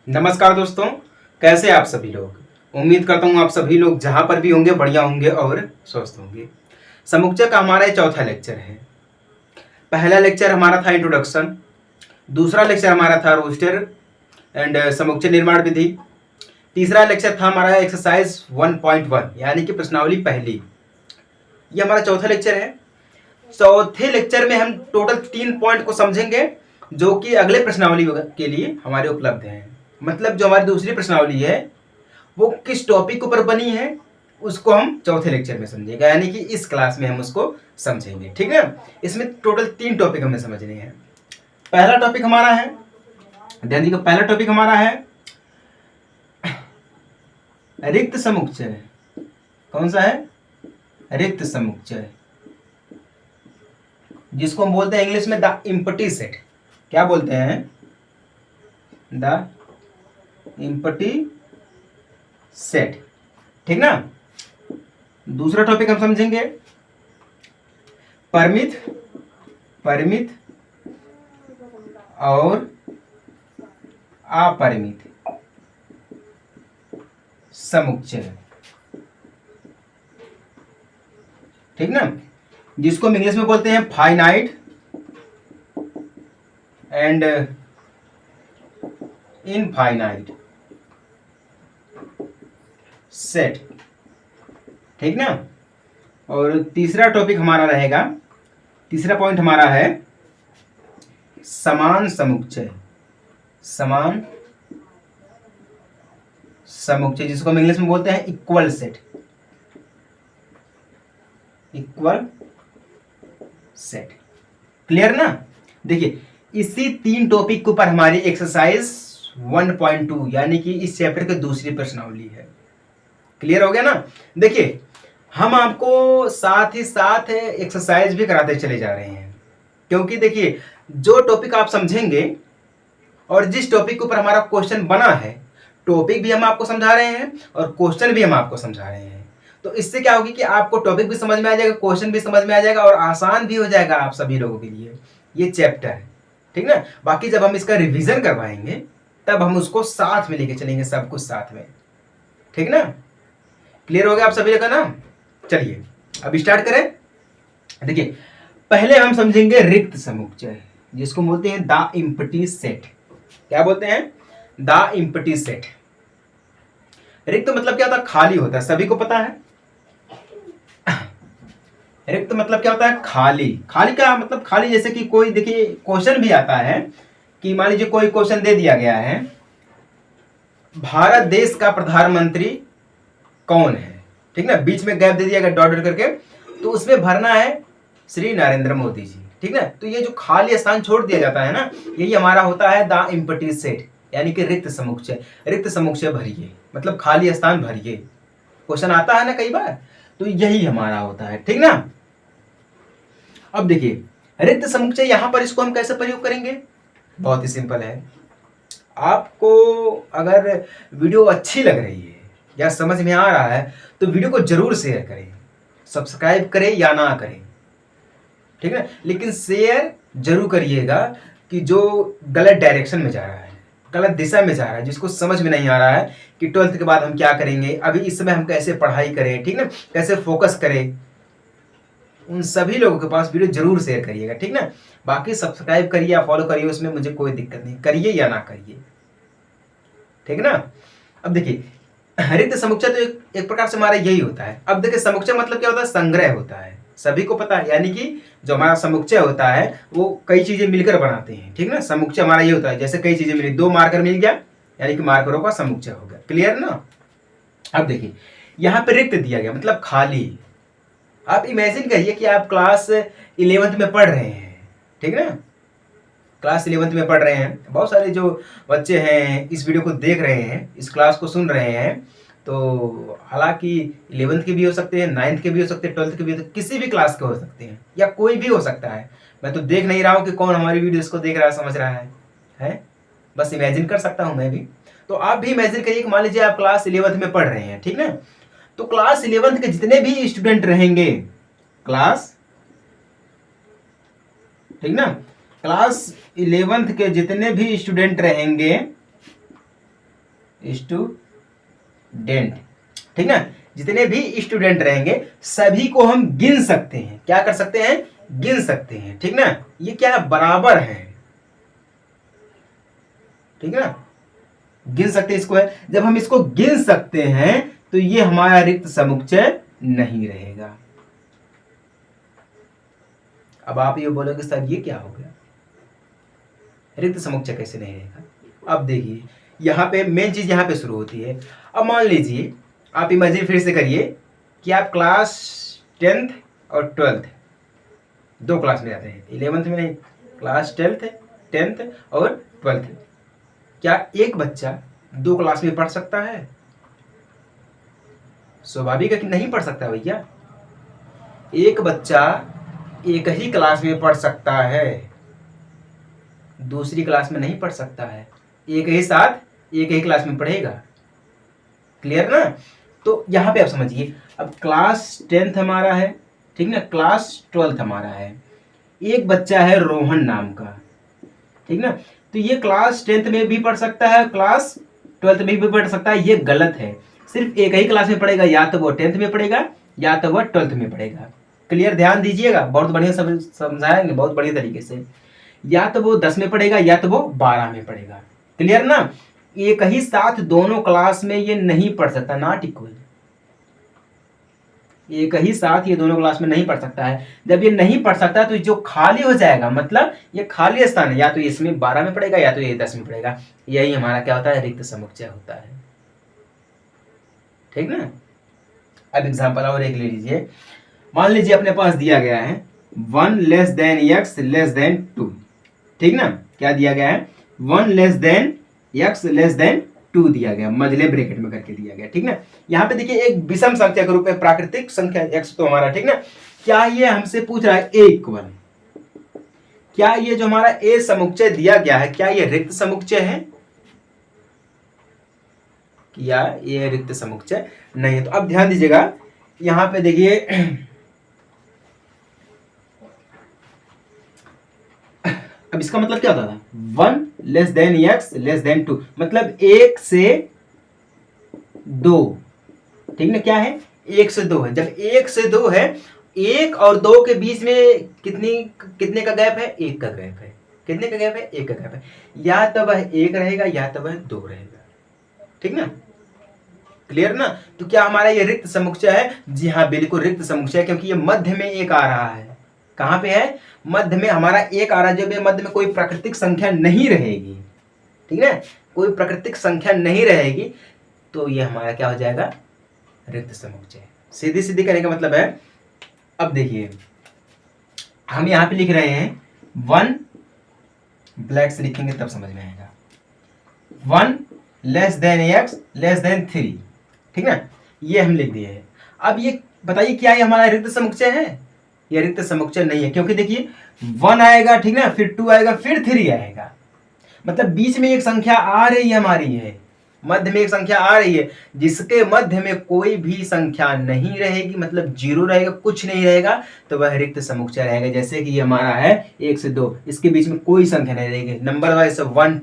नमस्कार दोस्तों, कैसे आप सभी लोग। उम्मीद करता हूँ आप सभी लोग जहाँ पर भी होंगे बढ़िया होंगे और स्वस्थ होंगे। समुच्चय का हमारा ये चौथा लेक्चर है। पहला लेक्चर हमारा था इंट्रोडक्शन, दूसरा लेक्चर हमारा था रोस्टर एंड समुच्चय निर्माण विधि, तीसरा लेक्चर था हमारा एक्सरसाइज 1.1 यानी कि प्रश्नावली पहली। ये हमारा चौथा लेक्चर है। चौथे लेक्चर में हम टोटल 3 पॉइंट को समझेंगे जो कि अगले प्रश्नावली के लिए हमारे उपलब्ध हैं। मतलब जो हमारी दूसरी प्रश्नावली है वो किस टॉपिक के ऊपर बनी है उसको हम चौथे लेक्चर में समझेंगे, यानी कि इस क्लास में हम उसको समझेंगे। ठीक है, इसमें टोटल 3 टॉपिक हमें समझने हैं। पहला टॉपिक हमारा है, ध्यान दीजिए, पहला टॉपिक हमारा है रिक्त समुच्चय। कौन सा है? रिक्त समुच्चय, जिसको हम बोलते हैं इंग्लिश में द एम्प्टी सेट। क्या बोलते हैं? The empty set. ठीक ना। दूसरा टॉपिक हम समझेंगे परिमित और अपरिमित समुच्चय। ठीक ना, जिसको हम इंग्लिश में बोलते हैं फाइनाइट एंड इनफाइनाइट सेट। ठीक ना। और तीसरा टॉपिक हमारा रहेगा, तीसरा पॉइंट हमारा है समान समुच्चय। समान समुच्चय, जिसको हम इंग्लिश में बोलते हैं equal set. Equal set. Clear ना। देखिए, इसी 3 टॉपिक के ऊपर हमारी एक्सरसाइज 1.2 यानी कि इस चैप्टर की दूसरी प्रश्नावली है। क्लियर हो गया ना। देखिए, हम आपको साथ ही साथ एक्सरसाइज भी कराते चले जा रहे हैं, क्योंकि देखिए जो टॉपिक आप समझेंगे और जिस टॉपिक के ऊपर हमारा क्वेश्चन बना है, टॉपिक भी हम आपको समझा रहे हैं और क्वेश्चन भी हम आपको समझा रहे हैं। तो इससे क्या होगी कि आपको टॉपिक भी समझ में आ जाएगा, क्वेश्चन भी समझ में आ जाएगा और आसान भी हो जाएगा आप सभी लोगों के लिए ये चैप्टर। ठीक ना। बाकी जब हम इसका रिवीजन करवाएंगे तब हम उसको साथ में लेके चलेंगे, सब कुछ साथ में। ठीक ना। क्लियर हो गया आप सभी लोगों का ना। चलिए अब स्टार्ट करें। देखिए, पहले हम समझेंगे रिक्त समुच्चय, जिसको बोलते हैं द एम्प्टी सेट। क्या बोलते हैं? The empty set. रिक्त मतलब क्या होता है? खाली होता है, सभी को पता है। रिक्त मतलब क्या होता है? खाली। खाली क्या मतलब? खाली जैसे कि कोई, देखिए क्वेश्चन भी आता है कि मान लीजिए कोई क्वेश्चन दे दिया गया है, भारत देश का प्रधानमंत्री कौन है। ठीक ना, बीच में गैप दे दिया गया डॉट डॉट करके, तो उसमें भरना है श्री नरेंद्र मोदी जी। ठीक ना। तो ये जो खाली स्थान छोड़ दिया जाता है ना, यही हमारा होता है द एम्प्टी सेट, यानी कि रिक्त समुच्चय। रिक्त समुच्चय भरिए मतलब खाली स्थान भरिए। क्वेश्चन आता है ना कई बार, तो यही हमारा होता है। ठीक ना। अब देखिए, रिक्त समुच्चय यहां पर इसको हम कैसे प्रयोग करेंगे? बहुत ही सिंपल है। आपको अगर वीडियो अच्छी लग रही है या समझ में आ रहा है तो वीडियो को जरूर शेयर करें, सब्सक्राइब करें या ना करें। ठीक है, लेकिन शेयर जरूर करिएगा कि जो गलत डायरेक्शन में जा रहा है, गलत दिशा में जा रहा है, जिसको समझ में नहीं आ रहा है कि 12th के बाद हम क्या करेंगे, अभी इस समय हम कैसे पढ़ाई करें, ठीक ना, कैसे फोकस करें, उन सभी लोगों के पास वीडियो जरूर शेयर करिएगा। ठीक ना। बाकी सब्सक्राइब करिए या फॉलो करिए, उसमें मुझे कोई दिक्कत नहीं, करिए या ना करिए। ठीक ना। अब देखिए, रिक्त समुच्चय तो एक प्रकार से हमारा यही होता है। अब देखिए, समुच्चय मतलब क्या होता है? संग्रह होता है, सभी को पता है। यानी कि जो हमारा समुच्चय होता है वो कई चीजें मिलकर बनाते हैं। ठीक ना। समुच्चय हमारा ये होता है, जैसे कई चीजें मिली, 2 मार्कर मिल गया यानी कि मार्करों का समुच्चय हो गया। क्लियर ना। अब देखिए, यहाँ पे रिक्त दिया गया मतलब खाली। आप इमेजिन करिए कि आप क्लास 11th में पढ़ रहे हैं। ठीक ना, क्लास 11th में पढ़ रहे हैं। बहुत सारे जो बच्चे हैं इस वीडियो को देख रहे हैं, इस क्लास को सुन रहे हैं, तो हालांकि 11th के भी हो सकते हैं, 9th के भी हो सकते हैं, 12th के भी हो सकते हैं, किसी भी क्लास के हो सकते हैं, या कोई भी हो सकता है। मैं तो देख नहीं रहा हूँ कि कौन हमारी वीडियोस को देख रहा है, समझ रहा है? बस इमेजिन कर सकता हूँ मैं भी। तो आप भी इमेजिन करिए कि मान लीजिए आप क्लास 11th में पढ़ रहे हैं। ठीक है, तो क्लास 11th के जितने भी स्टूडेंट रहेंगे, क्लास, ठीक ना, क्लास 11th के जितने भी स्टूडेंट रहेंगे स्टूडेंट, ठीक ना। जितने भी स्टूडेंट रहेंगे सभी को हम गिन सकते हैं। क्या कर सकते हैं? गिन सकते हैं, ठीक ना। ये क्या है? बराबर है, ठीक है ना। गिन सकते हैं इसको है। जब हम इसको गिन सकते हैं तो ये हमारा रिक्त समुच्चय नहीं रहेगा। अब आप ये बोलोगे सर ये क्या हो गया, रिक्त समुच्चय कैसे नहीं रहेगा? अब देखिए यहाँ पे मेन चीज यहाँ पे शुरू होती है। अब मान लीजिए आप इमेजिन फिर से करिए कि आप क्लास 10th और 12th दो क्लास में जाते हैं, 11th में नहीं, क्लास 10th और 12th। क्या एक बच्चा दो क्लास में पढ़ सकता है? स्वाभाविक है कि नहीं पढ़ सकता भैया। एक बच्चा एक ही क्लास में पढ़ सकता है, दूसरी क्लास में नहीं पढ़ सकता है। एक ही साथ एक ही क्लास में पढ़ेगा। क्लियर ना? तो यहां पे आप समझिए, अब क्लास 10th हमारा है, ठीक ना, क्लास 12th हमारा है। एक बच्चा है रोहन नाम का, ठीक ना। तो ये क्लास 10th में भी पढ़ सकता है, क्लास 12th में भी पढ़ सकता है। ये गलत है। सिर्फ एक ही क्लास में पढ़ेगा, या तो वो 10th में पढ़ेगा या तो वो 12th में पढ़ेगा। क्लियर? ध्यान दीजिएगा, बहुत बढ़िया समझाएंगे बहुत बढ़िया तरीके से। या तो वो 10 में पढ़ेगा या तो वो 12 में पढ़ेगा। क्लियर ना? एक ही साथ दोनों क्लास में ये नहीं पढ़ सकता, नॉट इक्वल। एक ही साथ ये दोनों क्लास में नहीं पढ़ सकता है। जब ये नहीं पढ़ सकता तो जो खाली हो जाएगा, मतलब ये खाली स्थान है, या तो इसमें 12 में पढ़ेगा या तो ये 10 में पढ़ेगा। यही हमारा क्या होता है? रिक्त समुच्चय होता है, ठीक ना। अब एग्जांपल और एक ले लीजिए। मान लीजिए अपने पास दिया गया है 1 less than x less than 2, ठीक ना। क्या दिया गया है? 1 less than x less than 2 दिया गया, मझले ब्रैकेट में करके दिया गया, ठीक ना। यहाँ पे देखिए एक विषम संख्या के रूप में प्राकृतिक संख्या x तो हमारा, ठीक ना। क्या ये हमसे पूछ रहा है a इक्वल, क्या ये जो हमारा a समुच्चय दिया गया है, क्या ये रिक्त समुच्चय है? क्या ये रिक्त समुच्चय नहीं है? तो अब ध्यान दीजिएगा, यहाँ पे देखिए अब इसका मतलब क्या होता था? 1 less than x less than 2, मतलब 1 से 2, ठीक ना। क्या है? 1 से 2 है। जब 1 से 2 है, 1 और 2 के बीच में कितने का गैप है? 1 का गैप है। कितने का गैप है? 1 का गैप है। या तो वह 1 रहेगा या तो वह 2 रहेगा, ठीक ना। क्लियर ना? तो क्या हमारा ये रिक्त समुच्चय है? जी हाँ, बिल्कुल रिक्त समुच्चय है, क्योंकि ये मध्य में 1 आ रहा है। कहां पे है? मध्य में हमारा 1 आ रहा है। जब मध्य में कोई प्राकृतिक संख्या नहीं रहेगी, ठीक है, कोई प्राकृतिक संख्या नहीं रहेगी, तो ये हमारा क्या हो जाएगा? रिक्त समुच्चय। सीधी सीधी करने का मतलब है, अब देखिए हम यहां पे लिख रहे हैं 1, ब्लैक से लिखेंगे तब समझ में आएगा। 1 less than x less than 3, ठीक ना, ये हम लिख दिए हैं। अब ये बताइए क्या ये हमारा रिक्त समुच्चय है? ये रिक्त समुच्चय नहीं है, क्योंकि देखिए 1 आएगा, ठीक ना, फिर 2 आएगा, फिर 3 आएगा, मतलब बीच में एक संख्या आ रही है हमारी, है मध्य में एक संख्या आ रही है, जिसके मध्य में कोई भी संख्या नहीं रहेगी, मतलब 0 रहेगा, कुछ नहीं रहेगा, तो वह रिक्त समुच्चय रहेगा। जैसे कि ये हमारा है 1 से 2, इसके बीच में कोई संख्या नहीं रहेगी, नंबर वाइज 1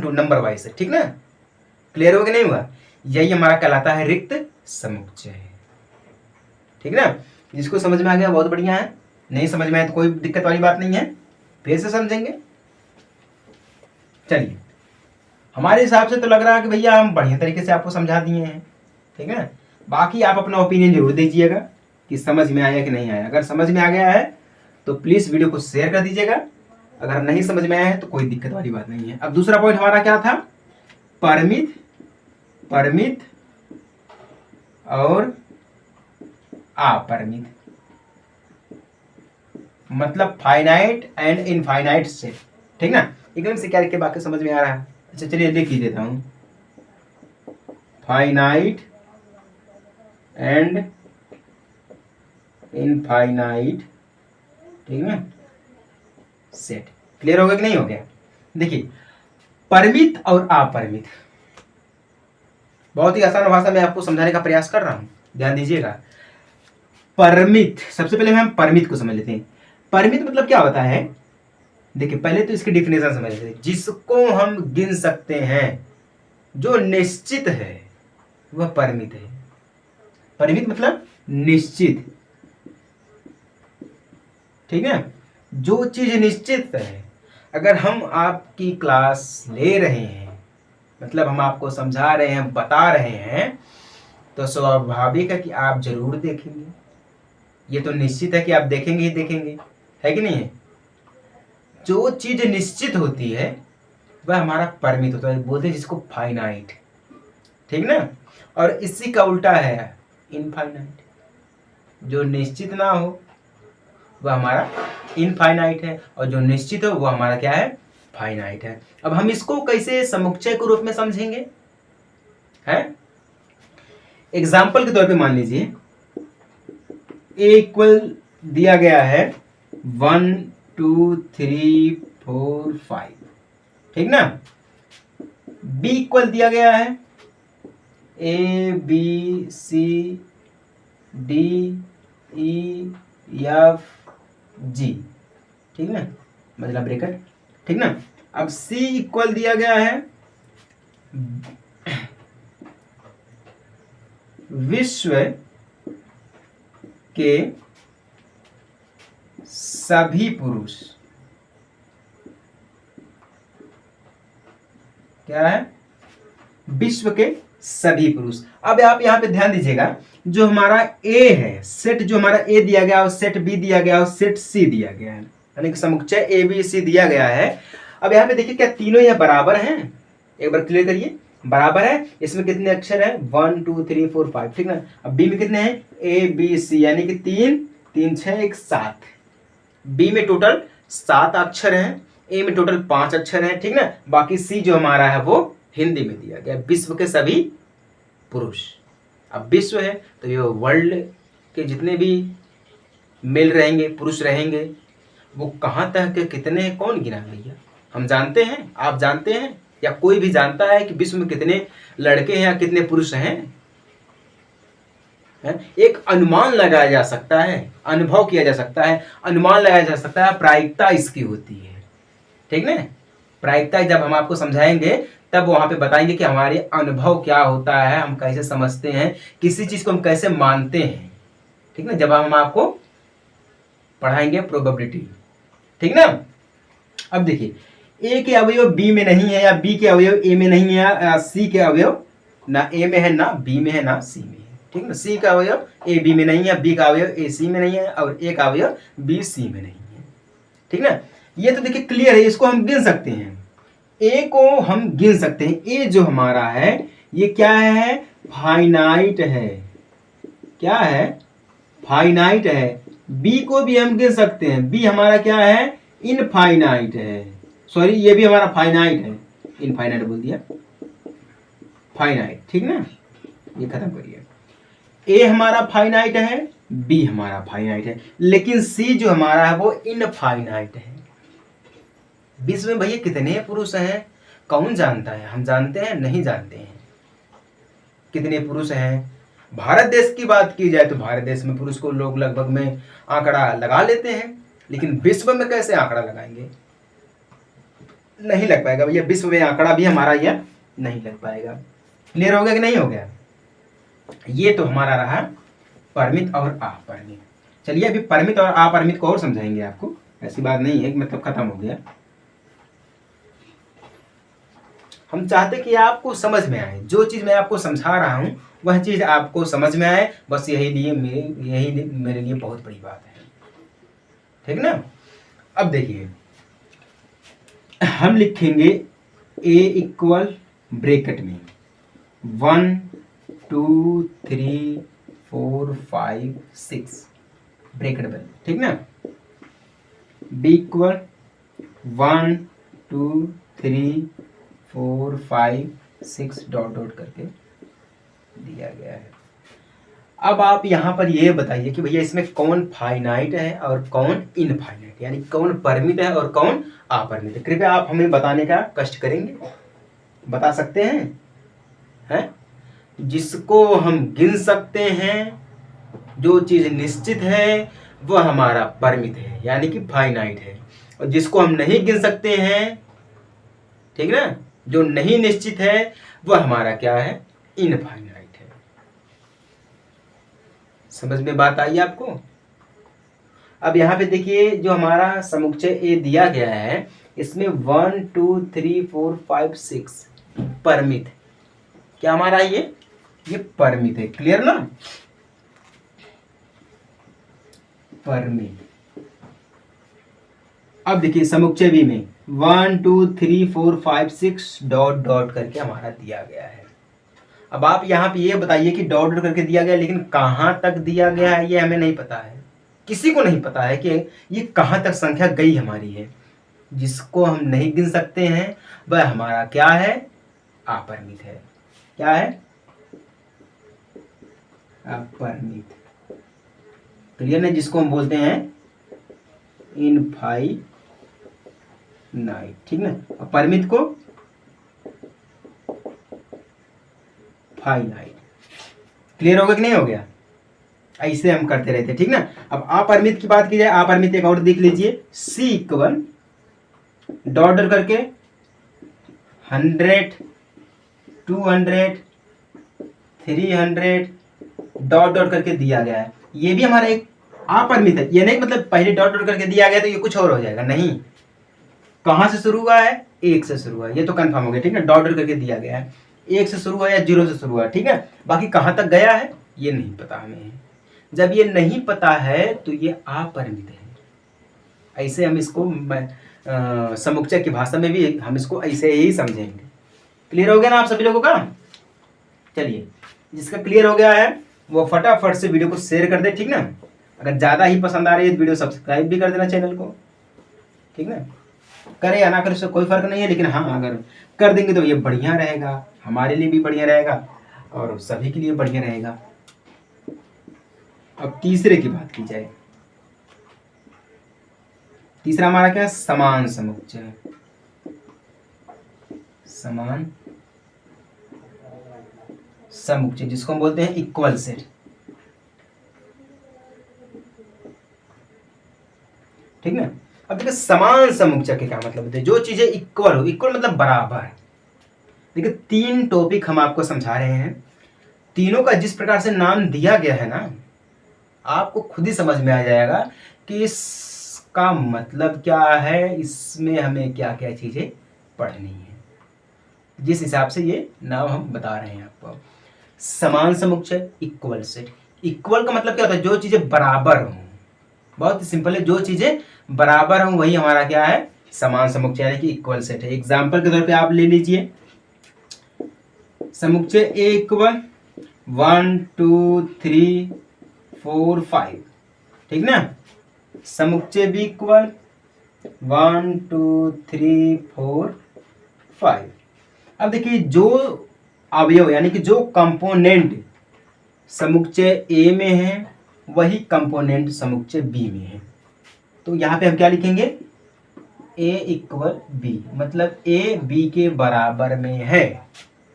2 नंबर वाइज है, ठीक ना। क्लियर हो कि नहीं हुआ? यही हमारा कहलाता है रिक्त समुच्चय, ठीक ना। जिसको समझ में आ गया बहुत बढ़िया है, नहीं समझ में आया तो कोई दिक्कत वाली बात नहीं है, फिर से समझेंगे। चलिए, हमारे हिसाब से तो लग रहा है कि भैया हम बढ़िया तरीके से आपको समझा दिए हैं, ठीक है। बाकी आप अपना ओपिनियन जरूर दीजिएगा कि समझ में आया कि नहीं आया। अगर समझ में आ गया है तो प्लीज वीडियो को शेयर कर दीजिएगा, अगर नहीं समझ में आया है तो कोई दिक्कत वाली बात नहीं है। अब दूसरा पॉइंट हमारा क्या था? परिमित और अपरिमित, मतलब फाइनाइट एंड इनफाइनाइट सेट, ठीक ना। एकदम से क्या लिख के बाकी समझ में आ रहा है? अच्छा चलिए लिख ही देता हूं, फाइनाइट एंड इनफाइनाइट, ठीक है, सेट। क्लियर हो गया कि नहीं हो गया? देखिए, परिमित और अपरिमित, बहुत ही आसान भाषा में आपको समझाने का प्रयास कर रहा हूं, ध्यान दीजिएगा। परिमित, सबसे पहले हम परिमित को समझ लेते हैं। परिमित मतलब क्या होता है? देखिए पहले तो इसकी डिफिनेशन समझ लेते हैं। जिसको हम गिन सकते हैं, जो निश्चित है वह परिमित है। परिमित मतलब निश्चित, ठीक है। जो चीज निश्चित है, अगर हम आपकी क्लास ले रहे हैं, मतलब हम आपको समझा रहे हैं, बता रहे हैं, तो स्वाभाविक है कि आप जरूर देखेंगे। ये तो निश्चित है कि आप देखेंगे ही देखेंगे, है कि नहीं है। जो चीज निश्चित होती है वह हमारा परिमित होता है, बोलते हैं जिसको फाइनाइट, ठीक ना। और इसी का उल्टा है इनफाइनाइट। जो निश्चित ना हो वह हमारा इनफाइनाइट है, और जो निश्चित हो वह हमारा क्या है, फाइनाइट है। अब हम इसको कैसे समुच्चय के रूप में समझेंगे, है। एग्जाम्पल के तौर पे मान लीजिए ए इक्वल दिया गया है 1 2 3 4 5, ठीक ना। बी इक्वल दिया गया है A B C D E F G, ठीक ना, मतलब ब्रैकेट, ठीक ना। अब सी इक्वल दिया गया है विश्व के सभी पुरुष, क्या है, विश्व के सभी पुरुष। अब आप यहां पे ध्यान दीजिएगा, जो हमारा ए है, सेट जो हमारा ए दिया गया और सेट बी दिया गया और सेट सी दिया गया है, यानी कि समुच्चय ए बी सी दिया गया है। अब यहाँ पे देखिए क्या तीनों यह बराबर हैं, एक बार क्लियर करिए, बराबर है। इसमें कितने अक्षर हैं, 1 2 3 4 5, ठीक ना। अब बी में कितने हैं, ए बी सी, यानी कि 3 3 6 1 7। बी में टोटल 7 अक्षर हैं, ए में टोटल 5 अक्षर हैं, ठीक ना। बाकी सी जो हमारा है वो हिंदी में दिया गया, विश्व के सभी पुरुष। अब विश्व है तो ये वर्ल्ड के जितने भी मेल रहेंगे, पुरुष रहेंगे, वो कहाँ तक के कितने हैं, कौन गिना भैया, हम जानते हैं, आप जानते हैं, या कोई भी जानता है कि विश्व में कितने लड़के हैं या कितने पुरुष हैं। एक अनुमान लगाया जा सकता है, अनुभव किया जा सकता है, अनुमान लगाया जा सकता है, प्रायिकता इसकी होती है, ठीक ना। प्रायिकता जब हम आपको समझाएंगे तब वहां पे बताएंगे कि हमारे अनुभव क्या होता है, हम कैसे समझते हैं, किसी चीज को हम कैसे मानते हैं, ठीक ना, जब हम आपको पढ़ाएंगे प्रोबेबिलिटी, ठीक ना। अब देखिए ए के अवयव बी में नहीं है, या बी के अवयव ए में नहीं है, या सी के अवयव ना ए में है, ना बी में है, ना सी में है, ठीक ना। सी का अवयव ए बी में नहीं है, बी का अवयव ए सी में नहीं है, और ए का अवयव बी सी में नहीं है, ठीक ना। ये तो देखिए क्लियर है, इसको हम गिन सकते हैं, ए को हम गिन सकते हैं। ए जो हमारा है ये क्या है, फाइनाइट है, क्या है, फाइनाइट है। बी को भी हम गिन सकते हैं, बी हमारा क्या है, इनफाइनाइट है, सॉरी ये भी हमारा फाइनाइट है, इनफाइनाइट बोल दिया, फाइनाइट, ठीक ना। ये खत्म करिए, ए हमारा फाइनाइट है, बी हमारा फाइनाइट है, लेकिन सी जो हमारा है वो इनफाइनाइट है। विश्व में भैया कितने पुरुष हैं, कौन जानता है, हम जानते हैं, नहीं जानते हैं कितने पुरुष हैं। भारत देश की बात की जाए तो भारत देश में पुरुष को लोग लगभग में आंकड़ा लगा लेते हैं, लेकिन विश्व में कैसे आंकड़ा लगाएंगे, नहीं लग पाएगा भैया, विश्व में आंकड़ा भी हमारा यह नहीं लग पाएगा। क्लियर हो गया कि नहीं हो गया। ये तो हमारा रहा परिमित और अपरिमित। चलिए अभी परिमित और अपरिमित को और समझाएंगे आपको, ऐसी बात नहीं है कि मतलब खत्म हो गया। हम चाहते कि आपको समझ में आए, जो चीज मैं आपको समझा रहा हूं वह चीज आपको समझ में आए, बस यही मेरे लिए बहुत बड़ी बात है, ठीक ना। अब देखिए हम लिखेंगे ए इक्वल ब्रैकेट में 1 2 3 4 5 6 ब्रैकेट बंद, ठीक ना। बी इक्वल 1 2 3 4 5 6 डॉट डॉट करके दिया गया है। अब आप यहाँ पर ये बताइए कि भैया इसमें कौन फाइनाइट है और कौन इनफाइनाइट, यानी कौन परिमित है और कौन अपरिमित है। कृपया आप हमें बताने का कष्ट करेंगे, बता सकते हैं? जिसको हम गिन सकते हैं, जो चीज निश्चित है वह हमारा परिमित है यानी कि फाइनाइट है, और जिसको हम नहीं गिन सकते हैं, ठीक ना, जो नहीं निश्चित है वह हमारा क्या है, इनफाइनाइट है। समझ में बात आई आपको? अब यहाँ पे देखिए जो हमारा समुच्चय ए दिया गया है इसमें 1 2 3 4 5 6 परिमित, क्या हमारा ये परिमित है। क्लियर ना? परिमित। अब देखिए समुच्चय बी में 1 2 3 4 5 6 डॉट डॉट करके हमारा दिया गया है। अब आप यहाँ पे ये बताइए कि डॉट डॉट करके दिया गया, लेकिन कहाँ तक दिया गया है ये हमें नहीं पता है, किसी को नहीं पता है कि ये कहाँ तक संख्या गई हमारी है। जिसको हम नहीं गिन सकते हैं वह हमारा क्या है, अपरिमित है। क्या है? अपरिमित। क्लियर है? जिसको हम बोलते हैं इनफाइनाइट। ठीक ना? अपरिमित को फाइनाइट। क्लियर हो गया कि नहीं हो गया? ऐसे हम करते रहते, ठीक ना। अब अपरिमित की बात की जाए, अपरिमित एक और देख लीजिए, सी इक्वल डॉट डॉट करके 100 200 300 डॉट डॉट करके दिया गया है। ये भी हमारा एक अपरिमित है। ये नहीं मतलब पहले डॉट डॉट करके दिया गया तो ये कुछ और हो जाएगा, नहीं। कहां से शुरू हुआ है? एक से शुरू हुआ है, ये तो कंफर्म हो गया, ठीक है। डॉट डॉट करके दिया गया है, एक से शुरू हुआ या 0 से शुरू हुआ, ठीक है। बाकी कहां तक गया है ये नहीं पता हमें। जब ये नहीं पता है तो ये अपरिमित है। ऐसे हम इसको समुच्चय की भाषा में भी हम इसको ऐसे ही समझेंगे। क्लियर हो गया ना आप सभी लोगों का? चलिए, जिसका क्लियर हो गया है वो फटाफट से वीडियो को शेयर कर दे, ठीक ना। अगर ज़्यादा ही पसंद आ रही है तो वीडियो सब्सक्राइब भी कर देना चैनल को, ठीक ना। करे या ना करे उससे कोई फर्क नहीं है, लेकिन हाँ अगर कर देंगे तो ये बढ़िया रहेगा, हमारे लिए भी बढ़िया रहेगा और सभी के लिए बढ़िया रहेगा। अब तीसरे की बात की जाए, तीसरा हमारा क्या है? समान समुच्चय। समान समुच्चय जिसको हम बोलते हैं इक्वल सेट, ठीक ना। अब देखिए समान समुच्चय के क्या मतलब होते हैं? जो चीजें इक्वल हो, इक्वल मतलब बराबर। देखिए 3 टॉपिक हम आपको समझा रहे हैं, तीनों का जिस प्रकार से नाम दिया गया है ना, आपको खुद ही समझ में आ जाएगा कि इसका मतलब क्या है, इसमें हमें क्या क्या चीजें पढ़नी है। जिस हिसाब से ये नाम हम बता रहे हैं आपको। समान समुच्चय, इक्वल सेट। इक्वल का मतलब क्या होता है? जो चीजें बराबर हों। बहुत सिंपल है, जो चीजें बराबर हों वही हमारा क्या है? समान समुच्चय यानी कि इक्वल सेट है। एग्जाम्पल के तौर पे आप ले लीजिए समुच्चय ए इक्वल 1 2 3 4 5, ठीक ना। समुच्चय बी इक्वल 1 2 3 4 5। अब देखिए जो अवयव यानी कि जो कंपोनेंट समुच्चय ए में है वही कंपोनेंट समुच्चय बी में है। तो यहाँ पे हम क्या लिखेंगे? ए इक्वल बी, मतलब ए बी के बराबर में है।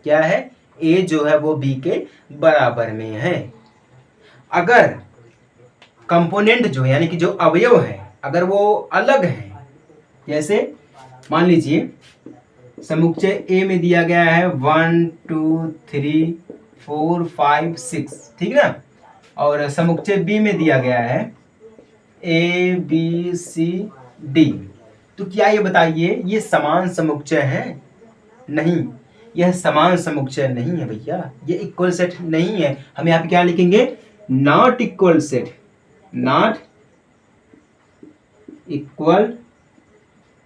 क्या है? ए जो है वो बी के बराबर में है। अगर कंपोनेंट जो यानी कि जो अवयव है अगर वो अलग है, जैसे मान लीजिए समुच्चय ए में दिया गया है 1 2 3 4 5 6, ठीक ना। और समुच्चय बी में दिया गया है ए बी सी डी, तो क्या ये बताइए ये समान समुच्चय है? नहीं, यह समान समुच्चय नहीं है भैया, ये इक्वल सेट नहीं है। हम यहाँ पे क्या लिखेंगे? Not equal set, not equal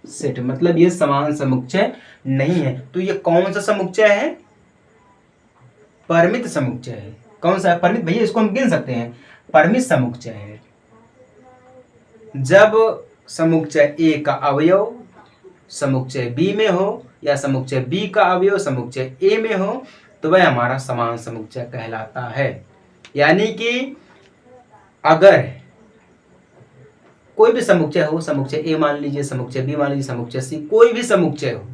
set, मतलब ये समान समुच्चय नहीं है। तो ये कौन सा समुच्चय है? परिमित समुच्चय है। कौन सा है? परिमित भैया, इसको हम गिन सकते हैं, परिमित समुच्चय है। जब समुच्चय ए का अवयव समुच्चय बी में हो या समुच्चय बी का अवयव समुच्चय ए में हो तो वह हमारा समान समुच्चय कहलाता है। यानी कि अगर कोई भी समुच्चय हो, समुच्चय ए मान लीजिए, समुच्चय बी मान लीजिए, समुच्चय सी, कोई भी समुच्चय हो,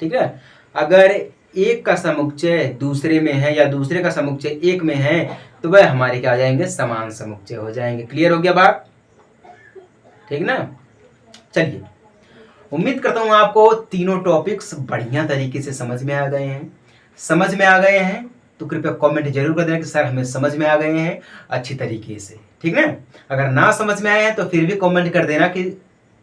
ठीक है। अगर एक का समुच्चय दूसरे में है या दूसरे का समुच्चय एक में है तो वह हमारे क्या आ जाएंगे? समान समुच्चय हो जाएंगे। क्लियर हो गया बात? ठीक ना। चलिए उम्मीद करता हूँ आपको तीनों टॉपिक्स बढ़िया तरीके से समझ में आ गए हैं। समझ में आ गए हैं तो कृपया कमेंट जरूर कर देना कि सर हमें समझ में आ गए हैं अच्छी तरीके से, ठीक है। अगर ना समझ में आए हैं तो फिर भी कमेंट कर देना कि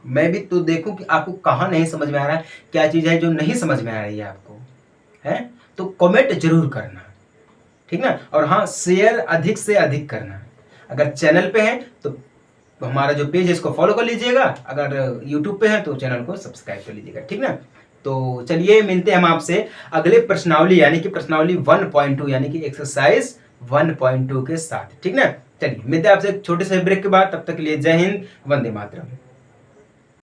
मैं भी तो देखूं कि आपको कहाँ नहीं समझ में आ रहा है, क्या चीज़ है जो नहीं समझ में आ रही है आपको, है तो कमेंट जरूर करना, ठीक ना। और हाँ, शेयर अधिक से अधिक करना। अगर चैनल पे हैं तो हमारा जो पेज है इसको फॉलो कर लीजिएगा, अगर यूट्यूब पे है तो चैनल को सब्सक्राइब कर लीजिएगा, ठीक ना। तो चलिए मिलते हैं हम आपसे अगले प्रश्नावली यानी कि प्रश्नावली 1.2 यानी कि एक्सरसाइज 1.2 के साथ, ठीक ना। चलिए मिलते हैं आपसे एक छोटे से ब्रेक के बाद, तब तक के लिए जय हिंद, वंदे मातरम।